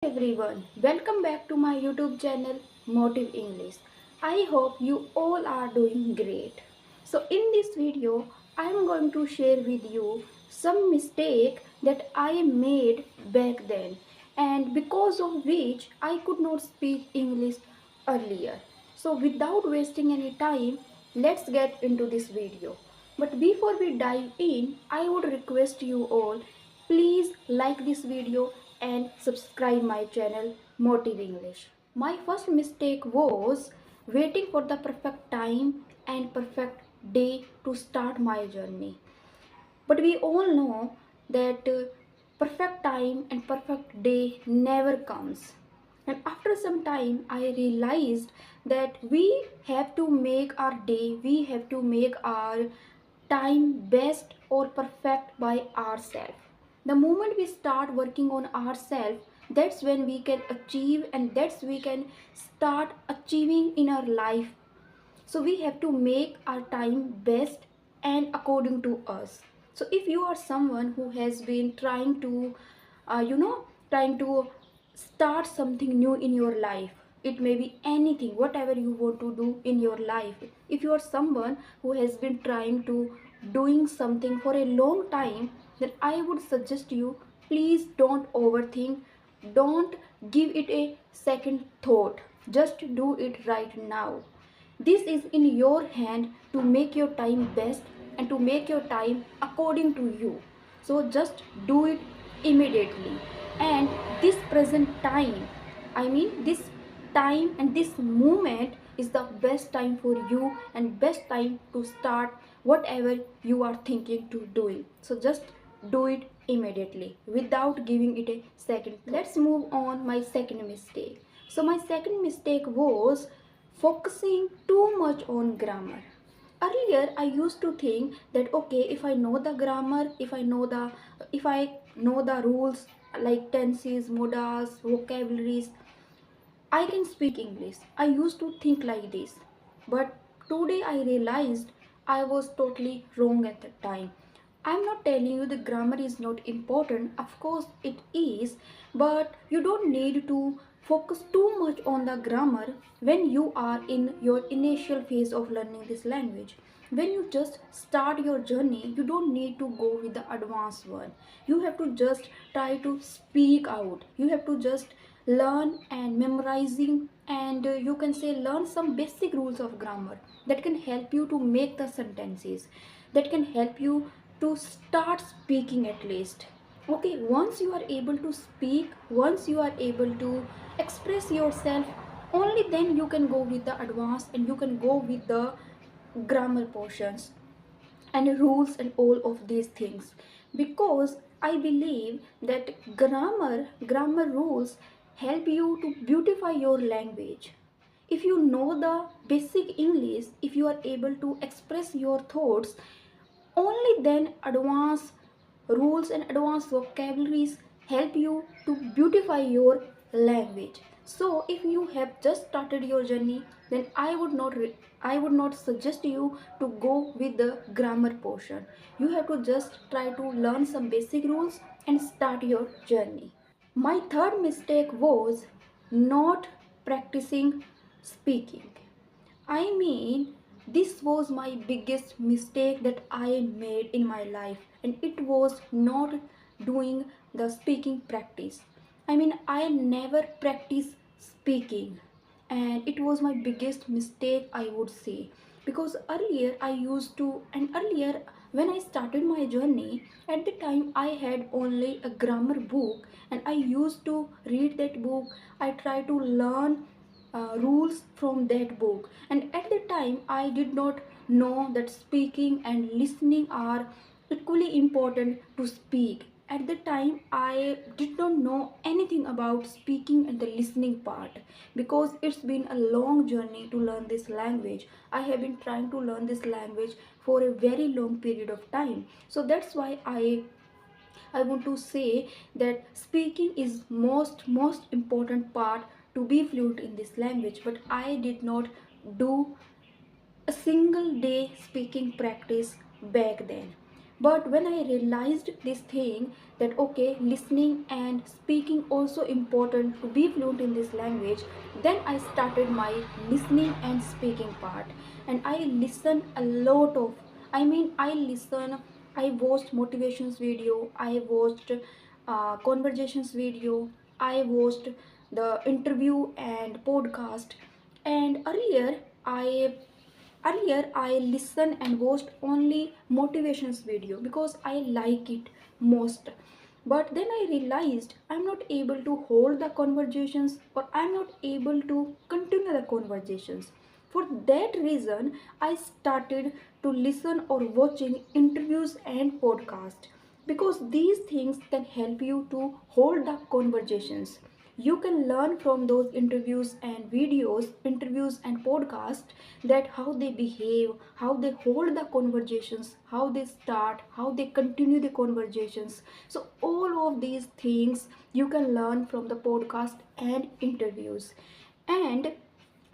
Everyone, welcome back to my YouTube channel Motive English. I hope you all are doing great. So in this video, I am going to share with you some mistake that I made back then and because of which I could not speak English earlier. So without wasting any time, let's get into this video. But before we dive in, I would request you all, please like this video and subscribe my channel Motive English. My first mistake was waiting for the perfect time and perfect day to start my journey. But we all know that perfect time and perfect day never comes. And after some time, I realized that we have to make our day, we have to make our time best or perfect by ourselves. The moment we start working on ourselves, that's when we can achieve and that's we can start achieving in our life. So we have to make our time best and according to us. So if you are someone who has been trying to trying to start something new in your life, it may be anything whatever you want to do in your life. If you are someone who has been trying to doing something for a long time, then I would suggest you, please don't overthink, don't give it a second thought, just do it right now. This is in your hand to make your time best and to make your time according to you. So just do it immediately. And this present time, this time and this moment is the best time for you and best time to start whatever you are thinking to doing. So just do it immediately without giving it a second thought. Let's move on my second mistake. So my second mistake was focusing too much on grammar. Earlier I used to think that okay, if I know the grammar, if I know the rules like tenses, modas, vocabularies, I can speak English. I used to think like this. But today I realized I was totally wrong at the time. I'm not telling you the grammar is not important. Of course it is, but you don't need to focus too much on the grammar when you are in your initial phase of learning this language. When you just start your journey, you don't need to go with the advanced one. You have to just try to speak out. You have to just learn and memorizing, and you can say learn some basic rules of grammar that can help you to make the sentences, that can help you to start speaking at least. Okay, once you are able to speak, once you are able to express yourself, only then you can go with the advanced and you can go with the grammar portions and rules and all of these things. Because I believe that grammar rules help you to beautify your language. If you know the basic English, if you are able to express your thoughts, only then advanced rules and advanced vocabularies help you to beautify your language. So if you have just started your journey, then I would not suggest you to go with the grammar portion. You have to just try to learn some basic rules and start your journey. My third mistake was not practicing speaking. This was my biggest mistake that I made in my life, and it was not doing the speaking practice. I never practiced speaking, and it was my biggest mistake, I would say. Because earlier when I started my journey, at the time I had only a grammar book, and I used to read that book. I tried to learn rules from that book, and at the time I did not know that speaking and listening are equally important to speak. At the time I did not know anything about speaking and the listening part, because it's been a long journey to learn this language. I have been trying to learn this language for a very long period of time. So that's why I want to say that speaking is most important part to be fluent in this language. But I did not do a single day speaking practice back then. But when I realized this thing, that okay, listening and speaking also important to be fluent in this language, then I started my listening and speaking part. And I listen a lot of, I listen, I watched motivations video, I watched conversations video, I watched the interview and podcast. And earlier I listen and watched only motivations video because I like it most. But then I realized I'm not able to hold the conversations, or I'm not able to continue the conversations. For that reason, I started to listen or watching interviews and podcast, because these things can help you to hold the conversations. You can learn from those interviews and podcasts, that how they behave, how they hold the conversations, how they start, how they continue the conversations. So all of these things you can learn from the podcast and interviews. And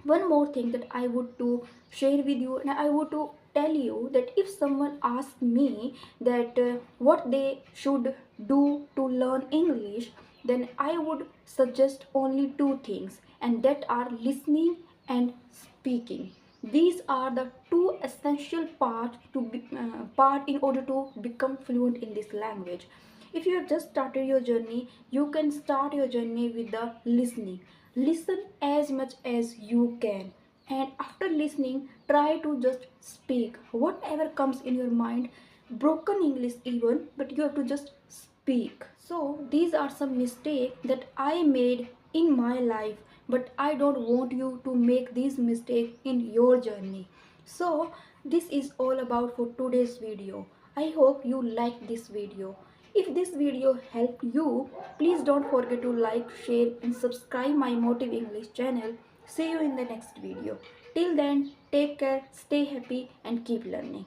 one more thing that I would to share with you, and I would to tell you, that if someone asks me that what they should do to learn English, then I would suggest only two things, and that are listening and speaking. These are the two essential part in order to become fluent in this language. If you have just started your journey, you can start your journey with the listening. Listen as much as you can, and after listening, try to just speak whatever comes in your mind, broken English even, but you have to just speak. So, these are some mistakes that I made in my life, but I don't want you to make these mistakes in your journey. So, this is all about for today's video. I hope you like this video. If this video helped you, please don't forget to like, share and subscribe my Motive English channel. See you in the next video. Till then, take care, stay happy and keep learning.